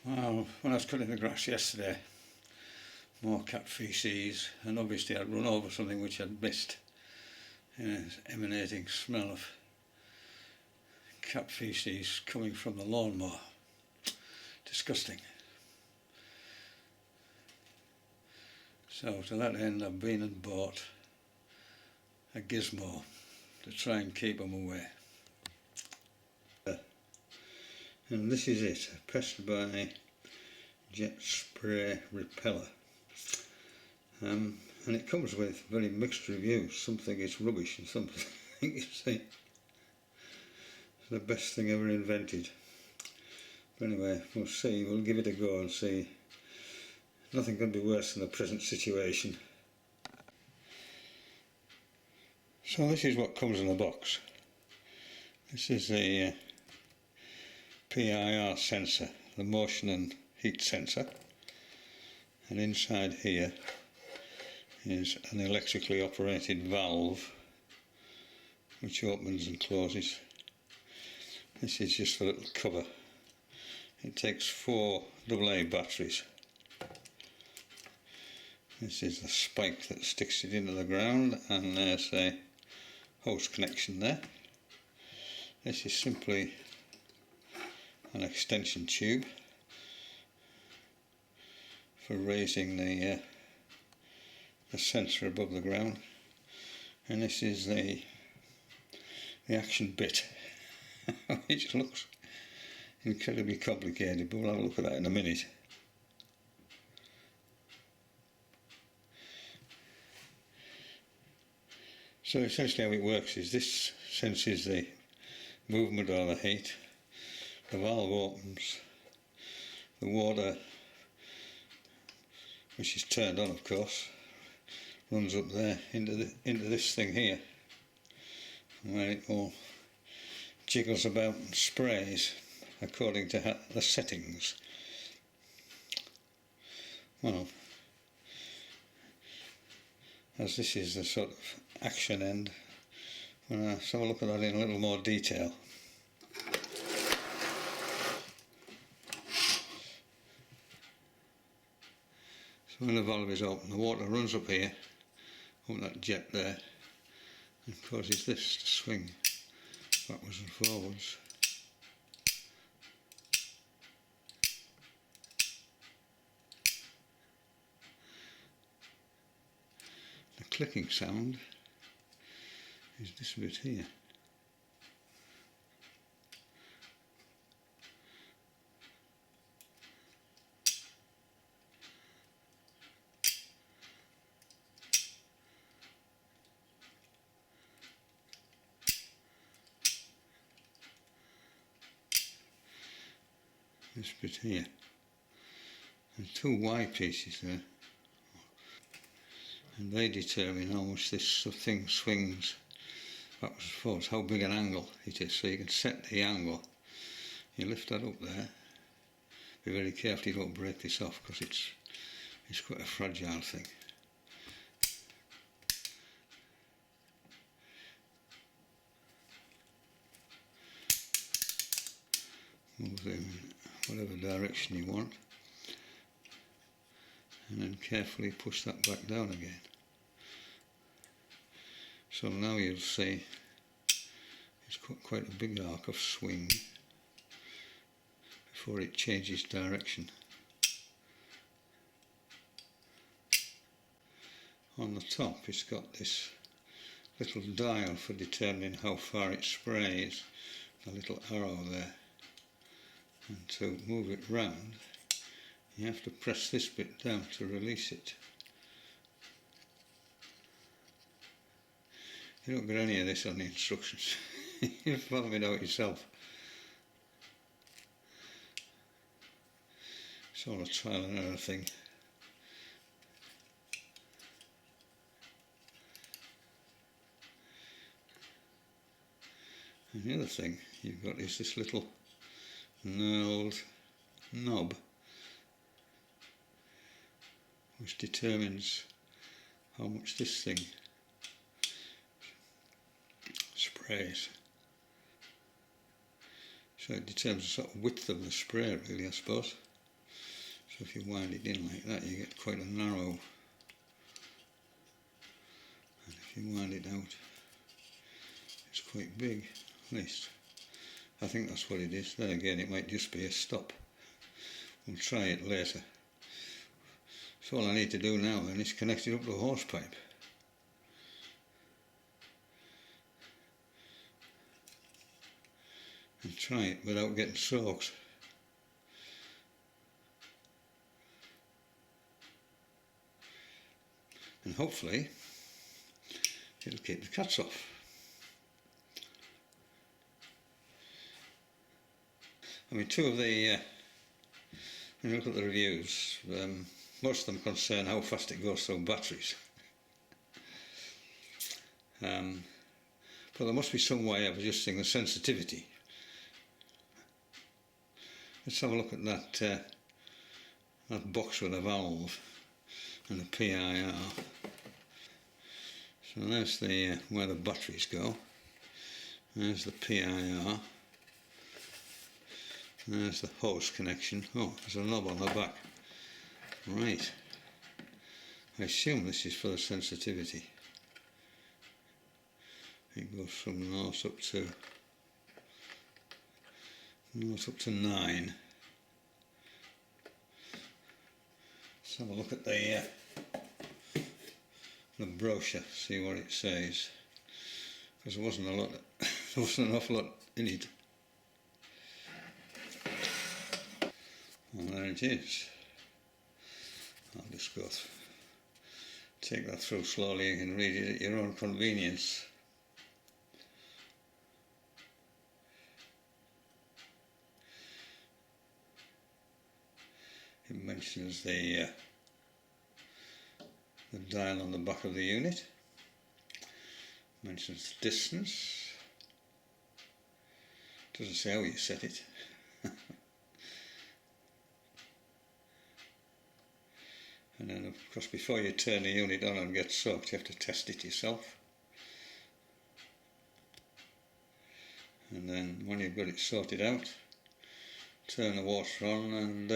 Well, when I was cutting the grass yesterday, more cat feces, and obviously I'd run over something which I'd missed. An emanating smell of cat feces coming from the lawnmower. Disgusting. So to that end I've been and bought a gizmo to try and keep them away. And this is it, a Pest Bye jet spray repeller. And it comes with very mixed reviews. Some think it's rubbish and some think it's the best thing ever invented. But anyway, we'll see, we'll give it a go and see. Nothing can be worse than the present situation. So this is what comes in the box. This is the PIR sensor, the motion and heat sensor, and inside here is an electrically operated valve which opens and closes. This is just a little cover. It takes 4 AA batteries. This is the spike that sticks it into the ground, and there's a hose connection there. This is simply an extension tube for raising the sensor above the ground, and this is the action bit which looks incredibly complicated, but we'll have a look at that in a minute. So essentially how it works is this senses the movement or the heat. The valve opens, the water, which is turned on of course, runs up there into this thing here, where it all jiggles about and sprays according to the settings. Well, as this is the sort of action end, let's have a look at that in a little more detail. So when the valve is open, the water runs up here, up that jet there, and causes this to swing backwards and forwards. The clicking sound is this bit here. This bit here. There's 2 Y pieces there, and they determine how much this thing swings backwards and forwards, how big an angle it is. So you can set the angle. You lift that up there. Be very careful you don't break this off, because it's quite a fragile thing. Move them in whatever direction you want, and then carefully push that back down again. So now you'll see it's quite a big arc of swing before it changes direction. On the top it's got this little dial for determining how far it sprays, a little arrow there. And to move it round, you have to press this bit down to release it. You don't get any of this on the instructions. You'll find it out yourself. It's all a trial and error thing. And the other thing you've got is this little knurled knob which determines how much this thing sprays. So it determines the sort of width of the spray, really, I suppose. if you wind it in like that, you get quite a narrow, and if you wind it out, it's quite big. At least I think that's what it is. Then again, it might just be a stop. We'll try it later. So all I need to do now then is connect it up to a hose pipe. And try it without getting soaked. And hopefully it'll keep the cats off. I mean, two of the, when you look at the reviews, most of them concern how fast it goes through batteries. But there must be some way of adjusting the sensitivity. Let's have a look at that that box with a valve and a PIR. So there's the where the batteries go. There's the PIR. There's the hose connection. Oh, there's a knob on the back. Right. I assume this is for the sensitivity. It goes from north up to 9. Let's have a look at the brochure, see what it says, because there wasn't an awful lot in it. Well, there it is. I'll just go take that through slowly. You can read it at your own convenience. It mentions the dial on the back of the unit. Mentions distance. Doesn't say how you set it. And then, of course, before you turn the unit on and get soaked, you have to test it yourself. And then, when you've got it sorted out, turn the water on and,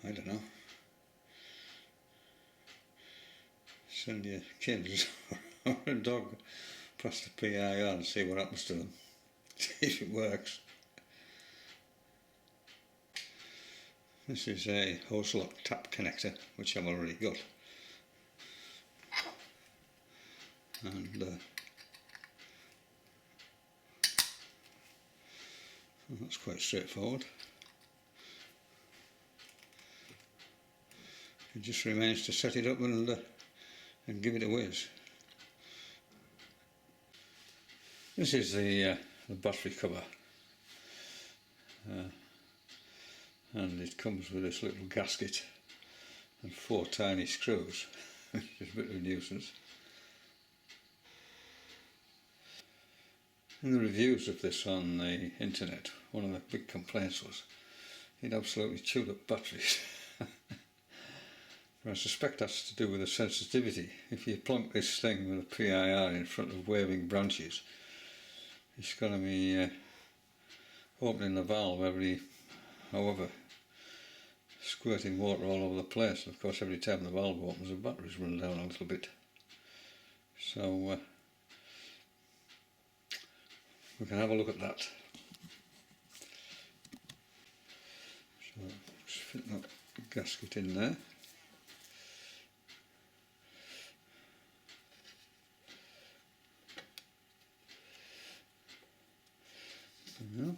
I don't know, send your kids or a dog past the PIR and see what happens to them, see if it works. This is a hose lock tap connector, which I've already got, and that's quite straightforward. It just remains to set it up and give it a whiz. This is the battery cover. And it comes with this little gasket and 4 tiny screws, which is a bit of a nuisance. In the reviews of this on the internet, one of the big complaints was it absolutely chewed up batteries. But I suspect that's to do with the sensitivity. If you plonk this thing with a PIR in front of waving branches, it's going to be opening the valve every however, squirting water all over the place, and of course every time the valve opens the batteries run down a little bit. So we can have a look at that. So just fit that gasket in there. There we go.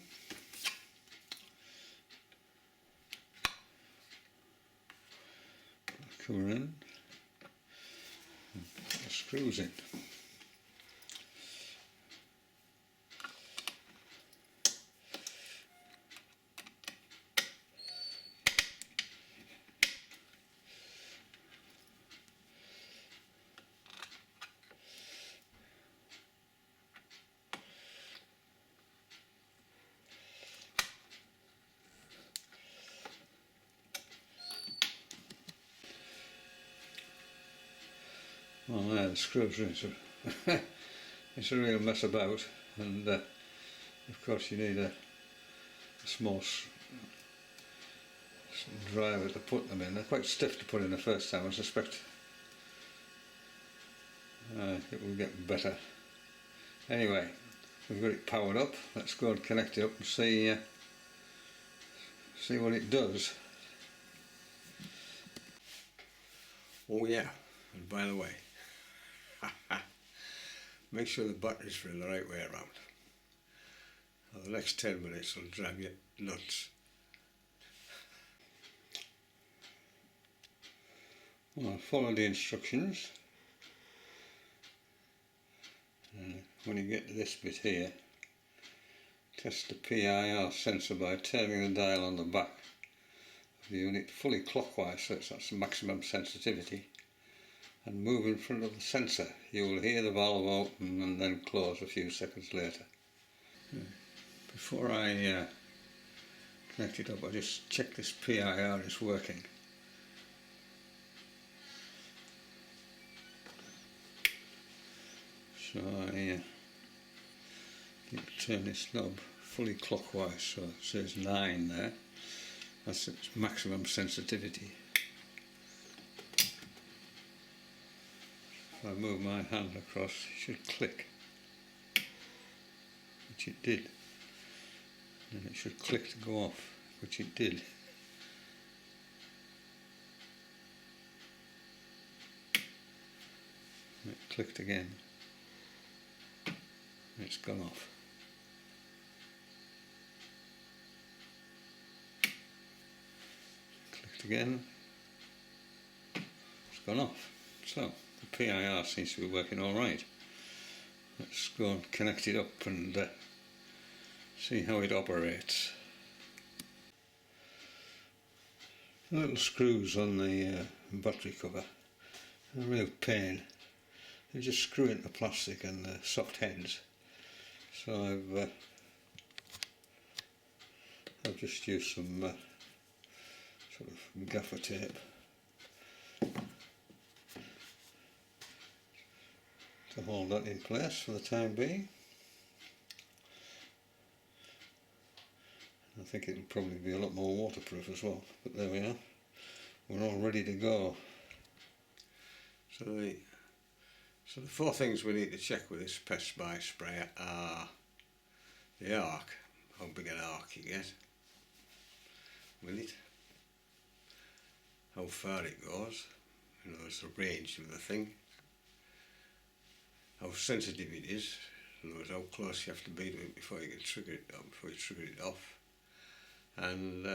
Cover in, and put the screws in. Well, there the screws are it's a real mess about, and of course you need a small driver to put them in. They're quite stiff to put in the first time. I suspect it will get better. Anyway, we've got it powered up. Let's go and connect it up and see what it does. Oh yeah, and by the way, make sure the batteries are in the right way around. For the next 10 minutes will drive you nuts. Well, follow the instructions. When you get to this bit here, test the PIR sensor by turning the dial on the back of the unit fully clockwise, so that's the maximum sensitivity, and move in front of the sensor. You will hear the valve open and then close a few seconds later. Before I connect it up, I just check this PIR is working. So I need to turn this knob fully clockwise, so it says 9 there. That's its maximum sensitivity. If I move my hand across, it should click, which it did. And it should click to go off, which it did. And it clicked again. It's gone off. Clicked again. It's gone off. So the PIR seems to be working all right. Let's go and connect it up and see how it operates. The little screws on the battery cover are a real pain. You just screw into plastic and the soft heads. So I've just used some sort of gaffer tape to hold that in place for the time being. I think it'll probably be a lot more waterproof as well, but there we are. We're all ready to go. So the 4 things we need to check with this Pest Bye sprayer are the arc, how big an arc you get with it, how far it goes, you know, it's the range of the thing, how sensitive it is, in other words, how close you have to be to it before you can trigger it down, before you trigger it off, and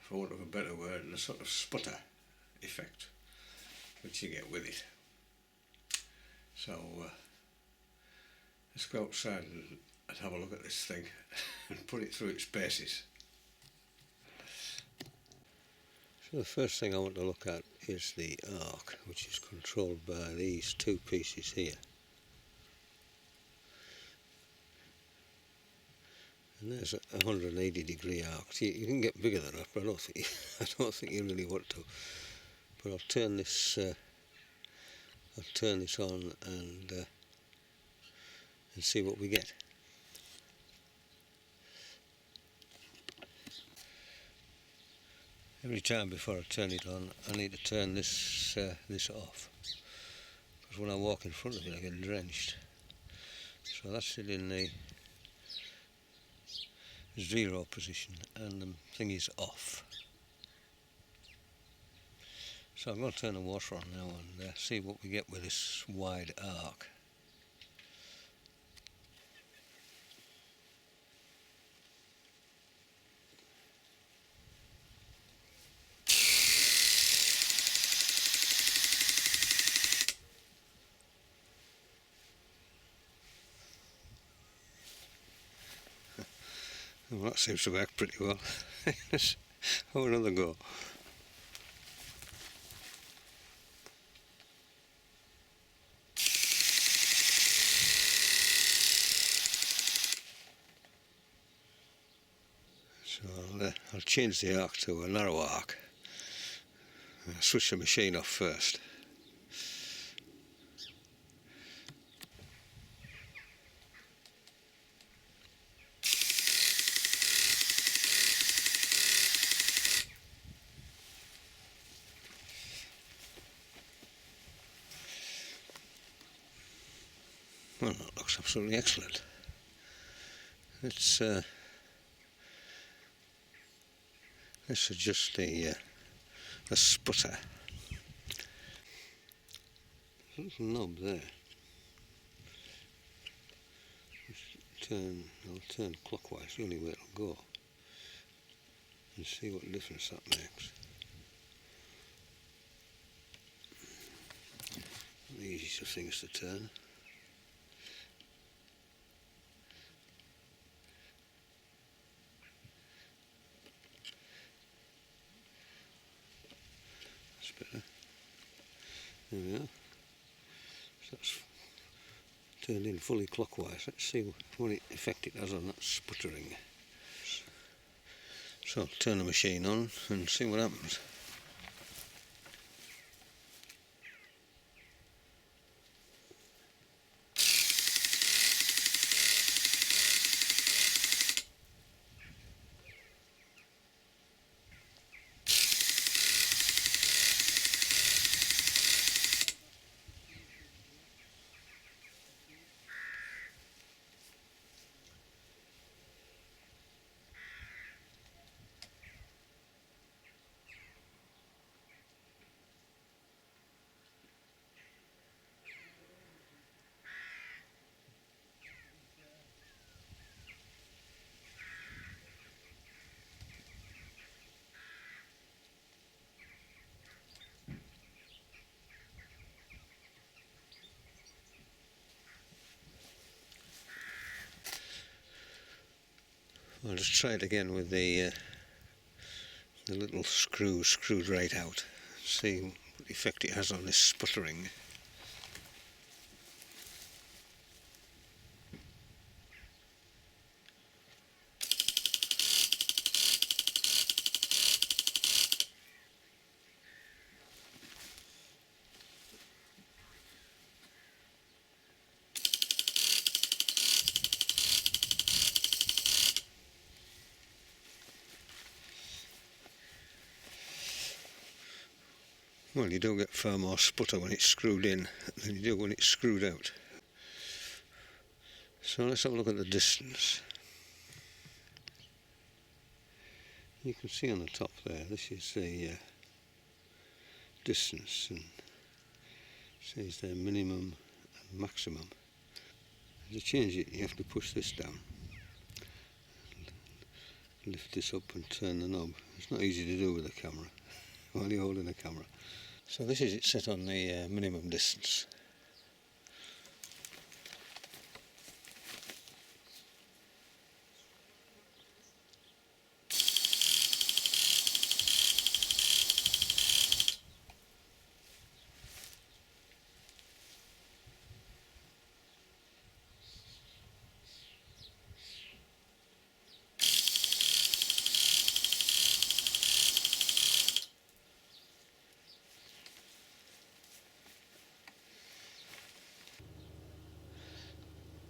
for want of a better word, the sort of sputter effect which you get with it. So let's go outside and have a look at this thing and put it through its paces. So the first thing I want to look at is the arc, which is controlled by these 2 pieces here. And there's a 180-degree arc. See, you can get bigger than that, but I don't think you really want to. But I'll turn this on and see what we get. Every time before I turn it on, I need to turn this off, because when I walk in front of it I get drenched. So that's it in the 0 position, and the thing is off. So I'm going to turn the water on now and see what we get with this wide arc. Well, that seems to work pretty well. Let's have another go. So I'll change the arc to a narrow arc. I'll switch the machine off first. Well, that looks absolutely excellent. Let's adjust the sputter. There's a knob there. I'll turn clockwise, the only way it'll go, and see what difference that makes. The easiest of things to turn. That's better. There we are. So that's turned in fully clockwise. Let's see what effect it has on that sputtering. So I'll turn the machine on and see what happens. I'll just try it again with the little screw screwed right out. See what effect it has on this sputtering. Well, you do get far more sputter when it's screwed in than you do when it's screwed out. So let's have a look at the distance. You can see on the top there, this is the distance, and it says there minimum and maximum. To change it, you have to push this down, lift this up and turn the knob. It's not easy to do with a camera while you're holding a camera. So this is it set on the minimum distance.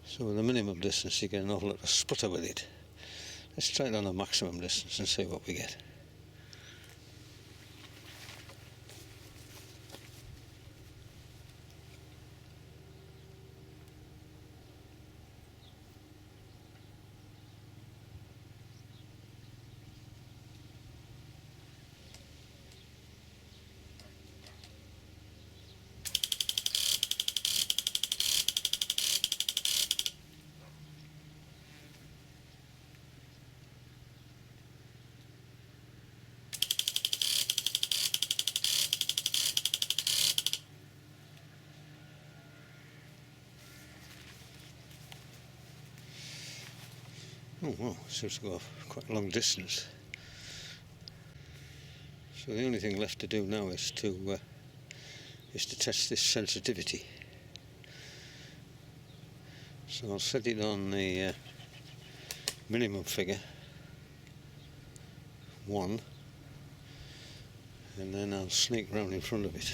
So with the minimum distance you get an awful lot of sputter with it. Let's try it on the maximum distance and see what we get. Oh wow, it seems to go off quite a long distance. So the only thing left to do now is to test this sensitivity. So I'll set it on the minimum figure, 1, and then I'll sneak round in front of it,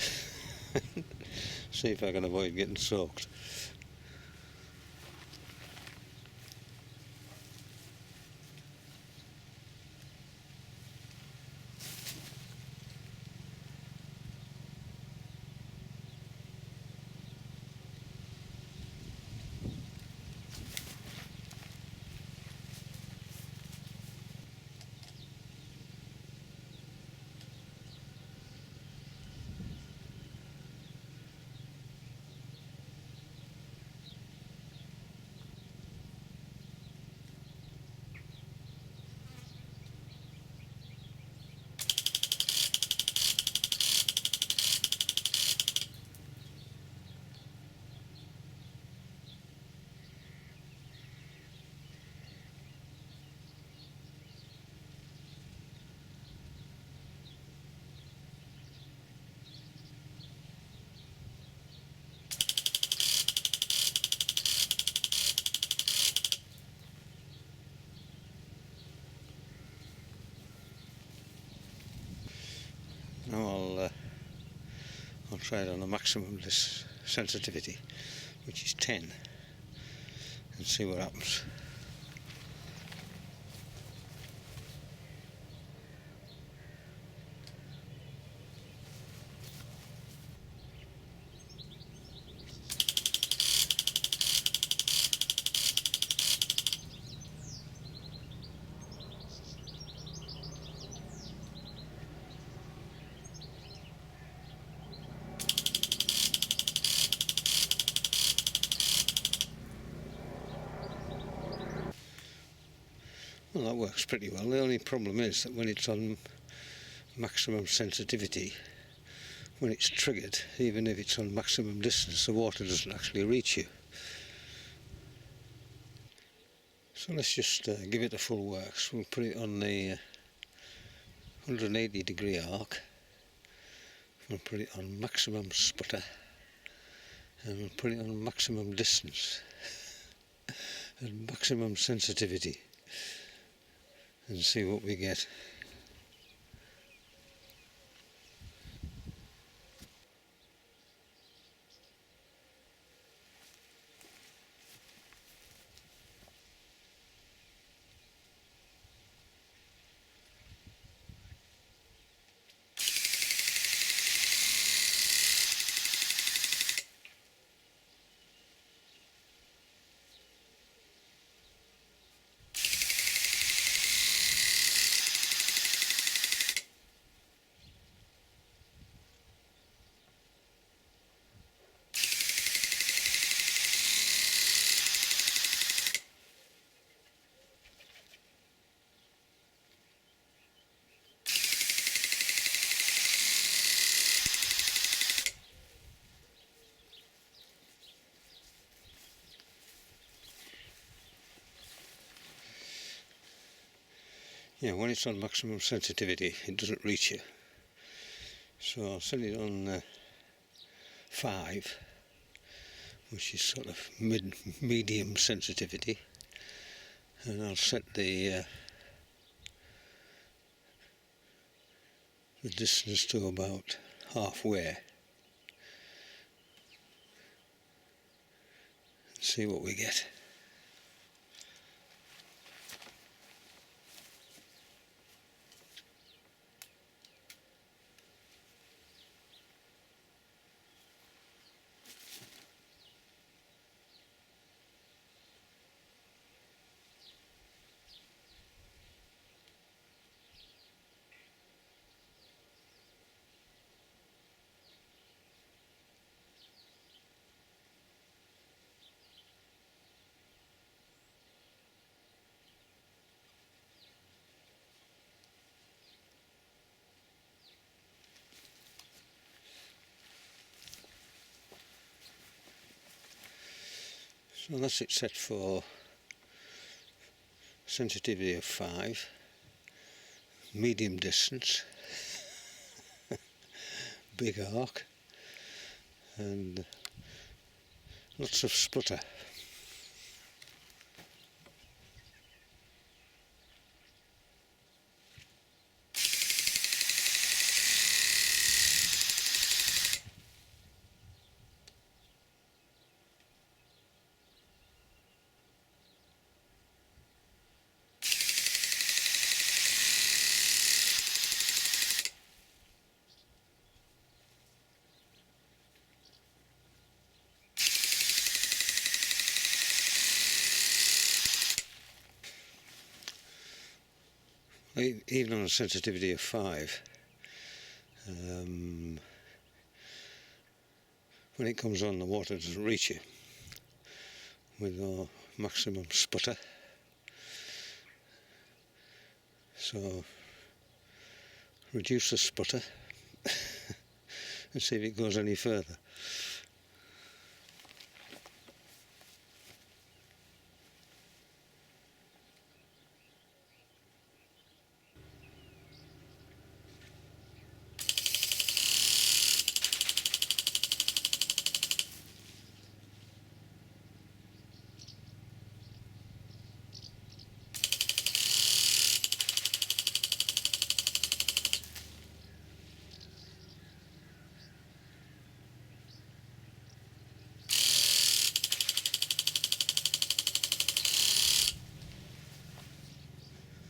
see if I can avoid getting soaked. Now I'll try it on the maximum this sensitivity, which is 10, and see what happens. Well, that works pretty well. The only problem is that when it's on maximum sensitivity, when it's triggered, even if it's on maximum distance, the water doesn't actually reach you. So let's just give it a full works. We'll put it on the 180 degree arc. We'll put it on maximum sputter, and we'll put it on maximum distance and maximum sensitivity, and see what we get. Yeah, when it's on maximum sensitivity, it doesn't reach you. So I'll set it on 5, which is sort of medium sensitivity, and I'll set the distance to about halfway, and see what we get. So that's it set for sensitivity of 5, medium distance, big arc, and lots of sputter. Even on a sensitivity of 5, when it comes on, the water doesn't reach you with our maximum sputter. So reduce the sputter and see if it goes any further.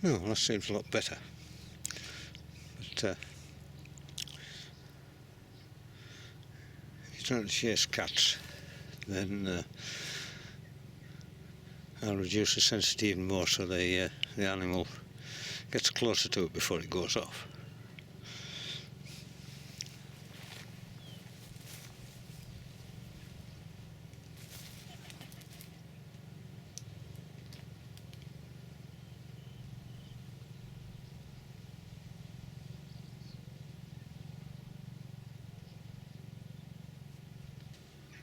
Oh, that seems a lot better. But if you're trying to chase cats, then I'll reduce the sensitivity even more so the animal gets closer to it before it goes off.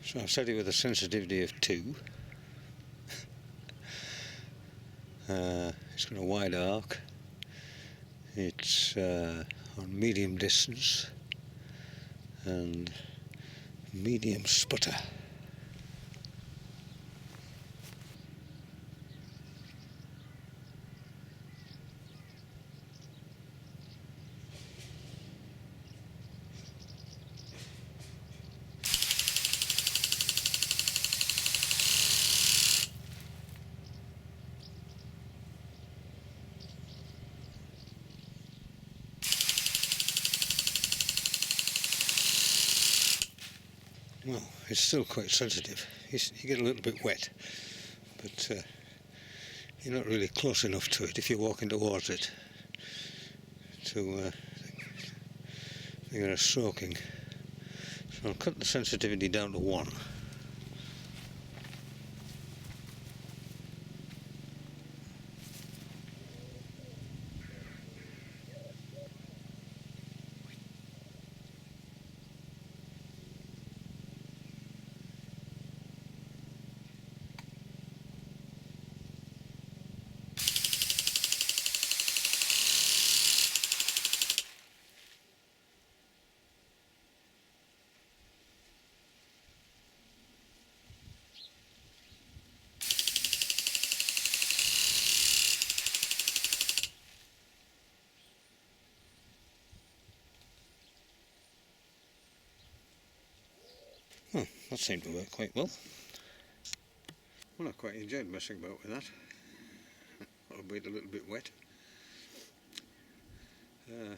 So I've set it with a sensitivity of 2. It's got a wide arc. It's on medium distance and medium sputter. Well, it's still quite sensitive. You get a little bit wet, but you're not really close enough to it if you're walking towards it to figure soaking. So I'll cut the sensitivity down to 1. Well, that seemed to work quite well. Well, I quite enjoyed messing about with that, albeit a little bit wet. The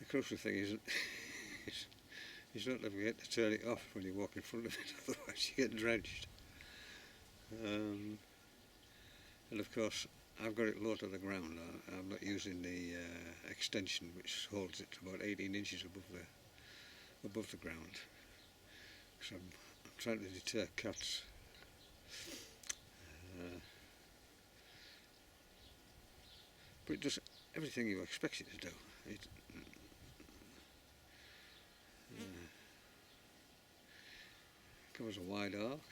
crucial thing is not to forget to turn it off when you walk in front of it, otherwise you get drenched. And of course, I've got it low to the ground. I'm not using the extension which holds it about 18 inches above the ground. So I'm trying to deter cats. But it does everything you expect it to do. It covers a wide arc.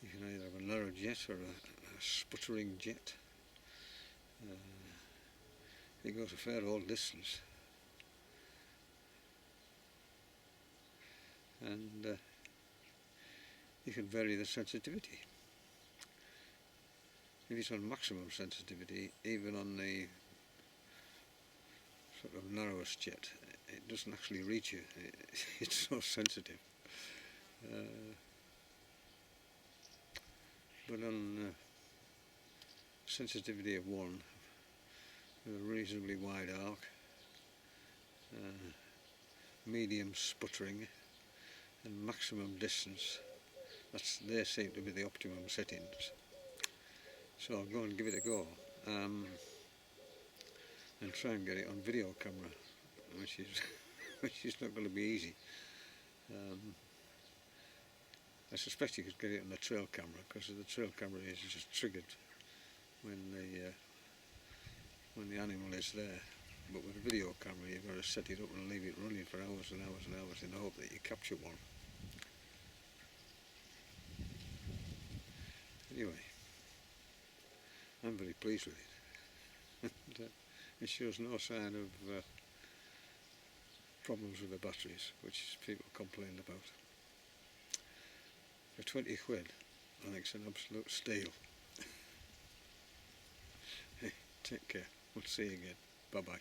You can either have a narrow jet or a sputtering jet. It goes a fair old distance. And you can vary the sensitivity. If it's on maximum sensitivity, even on the sort of narrowest jet, it doesn't actually reach you. It's so sensitive. But on sensitivity of 1, with a reasonably wide arc, medium sputtering, and maximum distance, they seem to be the optimum settings. So I'll go and give it a go, and try and get it on video camera, which is not going to be easy. I suspect you could get it on the trail camera, because the trail camera is just triggered when the animal is there. But with a video camera, you've got to set it up and leave it running for hours and hours and hours in the hope that you capture one. Anyway, I'm very pleased with it. It shows no sign of problems with the batteries, which people complained about. For 20 quid, I think it's an absolute steal. Hey, take care. We'll see you again. Bye bye.